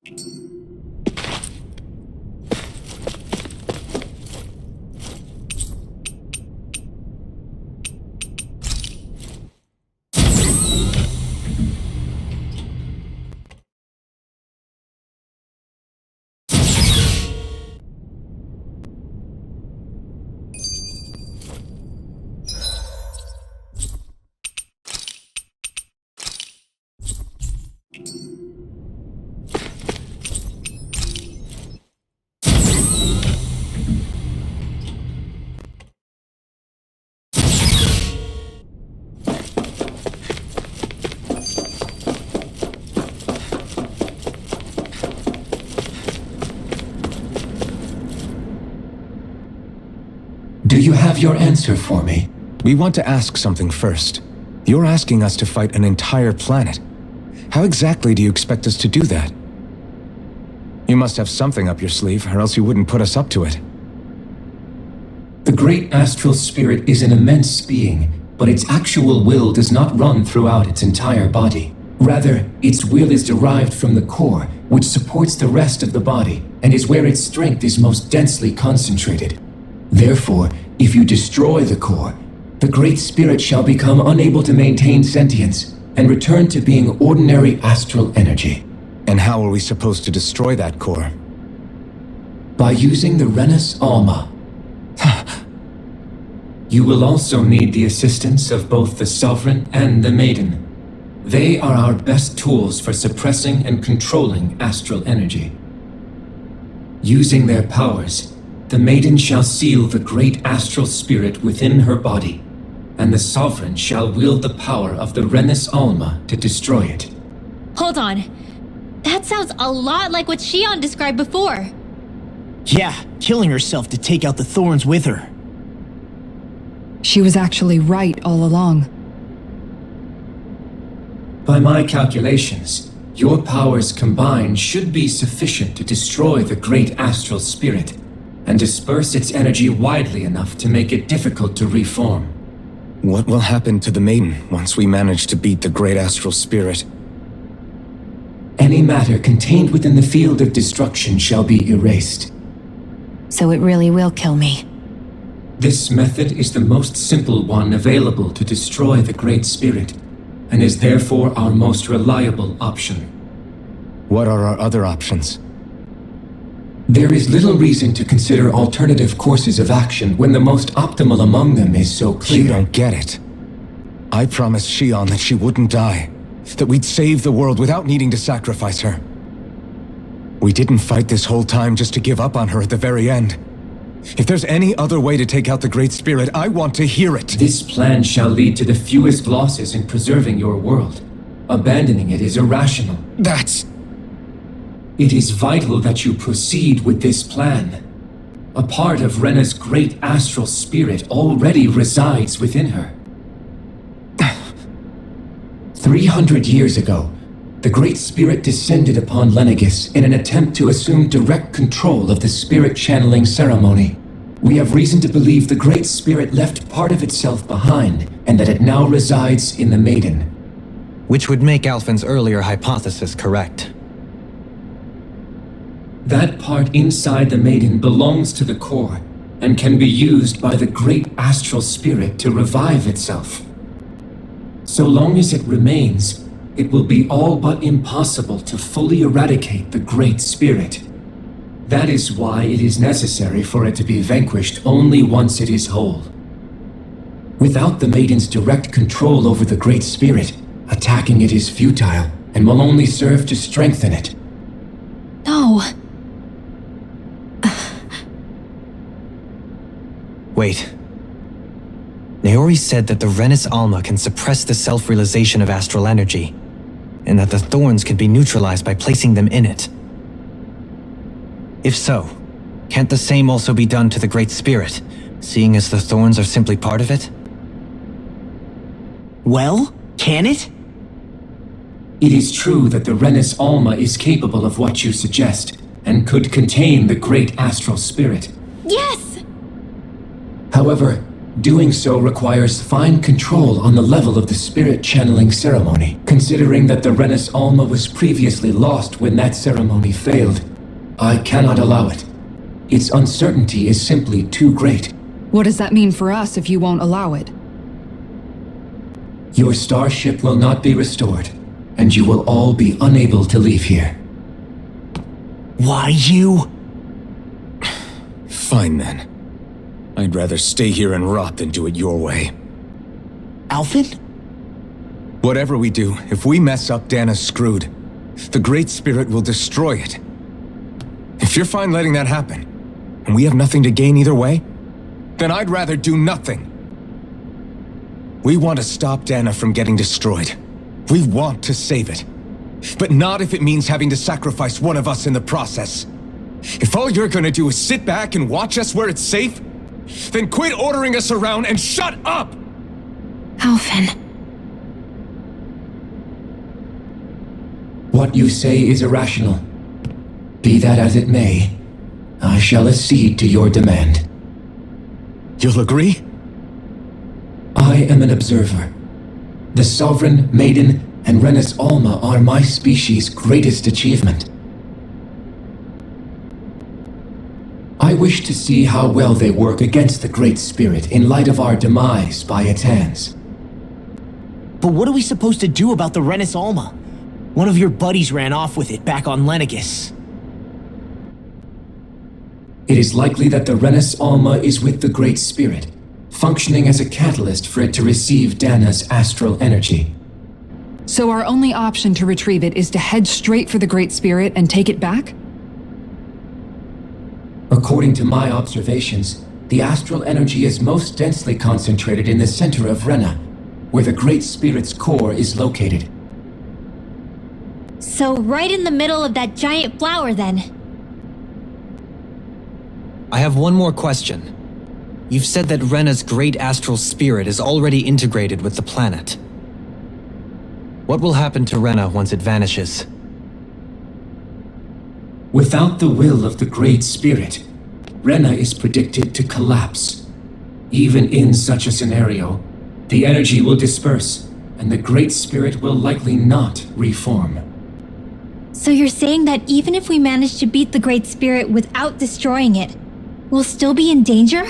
Do you have your answer for me? We want to ask something first. You're asking us to fight an entire planet. How exactly do you expect us to do that? You must have something up your sleeve, or else you wouldn't put us up to it. The great astral spirit is an immense being, but its actual will does not run throughout its entire body. Rather, its will is derived from the core, which supports the rest of the body, and is where its strength is most densely concentrated. Therefore, if you destroy the core, the Great Spirit shall become unable to maintain sentience and return to being ordinary astral energy. And how are we supposed to destroy that core? By using the Renis Alma. You will also need the assistance of both the Sovereign and the Maiden. They are our best tools for suppressing and controlling astral energy. Using their powers, the Maiden shall seal the great astral spirit within her body, and the Sovereign shall wield the power of the Renis Alma to destroy it. Hold on. That sounds a lot like what Shion described before. Yeah, killing herself to take out the thorns with her. She was actually right all along. By my calculations, your powers combined should be sufficient to destroy the great astral spirit and disperse its energy widely enough to make it difficult to reform. What will happen to the Maiden once we manage to beat the great astral spirit? Any matter contained within the field of destruction shall be erased. So it really will kill me. This method is the most simple one available to destroy the Great Spirit, and is therefore our most reliable option. What are our other options? There is little reason to consider alternative courses of action when the most optimal among them is so clear. You don't get it. I promised Shion that she wouldn't die, that we'd save the world without needing to sacrifice her. We didn't fight this whole time just to give up on her at the very end. If there's any other way to take out the Great Spirit, I want to hear it. This plan shall lead to the fewest losses in preserving your world. Abandoning it is irrational. It is vital that you proceed with this plan. A part of Rena's great astral spirit already resides within her. 300 years ago, the Great Spirit descended upon Lenegis in an attempt to assume direct control of the spirit channeling ceremony. We have reason to believe the Great Spirit left part of itself behind, and that it now resides in the Maiden. Which would make Alphen's earlier hypothesis correct. That part inside the Maiden belongs to the core, and can be used by the great astral spirit to revive itself. So long as it remains, it will be all but impossible to fully eradicate the Great Spirit. That is why it is necessary for it to be vanquished only once it is whole. Without the Maiden's direct control over the Great Spirit, attacking it is futile, and will only serve to strengthen it. No. Wait. Naori said that the Renis Alma can suppress the self-realization of astral energy, and that the thorns can be neutralized by placing them in it. If so, can't the same also be done to the Great Spirit, seeing as the thorns are simply part of it? Well, can it? It is true that the Renis Alma is capable of what you suggest, and could contain the great astral spirit. Yes! However, Doing so requires fine control on the level of the spirit channeling ceremony. Considering that the Renis Alma was previously lost when that ceremony failed, I cannot allow it. Its uncertainty is simply too great. What does that mean for us if you won't allow it? Your starship will not be restored, and you will all be unable to leave here. Why you? Fine then. I'd rather stay here and rot than do it your way. Alphen? Whatever we do, if we mess up, Dana's screwed. The Great Spirit will destroy it. If you're fine letting that happen, and we have nothing to gain either way, then I'd rather do nothing. We want to stop Dana from getting destroyed. We want to save it. But not if it means having to sacrifice one of us in the process. If all you're gonna do is sit back and watch us where it's safe, then quit ordering us around and shut up! Alphen. What you say is irrational. Be that as it may, I shall accede to your demand. You'll agree? I am an observer. The Sovereign, Maiden, and Renis Alma are my species' greatest achievement. I wish to see how well they work against the Great Spirit in light of our demise by its hands. But what are we supposed to do about the Renis Alma? One of your buddies ran off with it back on Lenegis. It is likely that the Renis Alma is with the Great Spirit, functioning as a catalyst for it to receive Dana's astral energy. So our only option to retrieve it is to head straight for the Great Spirit and take it back? According to my observations, the astral energy is most densely concentrated in the center of Rena, where the Great Spirit's core is located. So right in the middle of that giant flower then. I have one more question. You've said that Rena's great astral spirit is already integrated with the planet. What will happen to Rena once it vanishes? Without the will of the Great Spirit, Rena is predicted to collapse. Even in such a scenario, the energy will disperse, and the Great Spirit will likely not reform. So you're saying that even if we manage to beat the Great Spirit without destroying it, we'll still be in danger?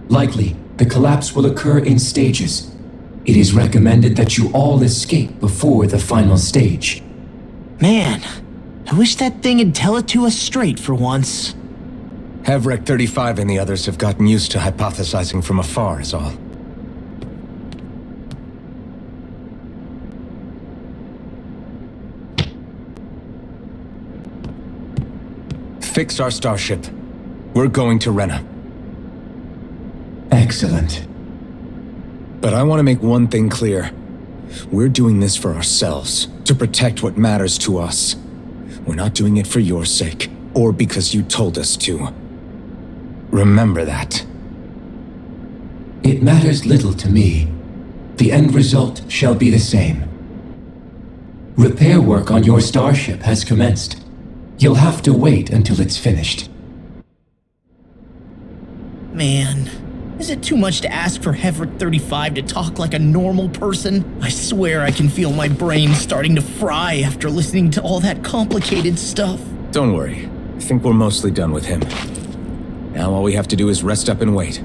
Likely, the collapse will occur in stages. It is recommended that you all escape before the final stage. Man, I wish that thing would tell it to us straight for once. Hevrekt 35 and the others have gotten used to hypothesizing from afar is all. Fix our starship. We're going to Rena. Excellent. But I want to make one thing clear. We're doing this for ourselves, to protect what matters to us. We're not doing it for your sake, or because you told us to. Remember that. It matters little to me. The end result shall be the same. Repair work on your starship has commenced. You'll have to wait until it's finished. Man, is it too much to ask for Hevrekt 35 to talk like a normal person? I swear I can feel my brain starting to fry after listening to all that complicated stuff. Don't worry. I think we're mostly done with him. Now all we have to do is rest up and wait.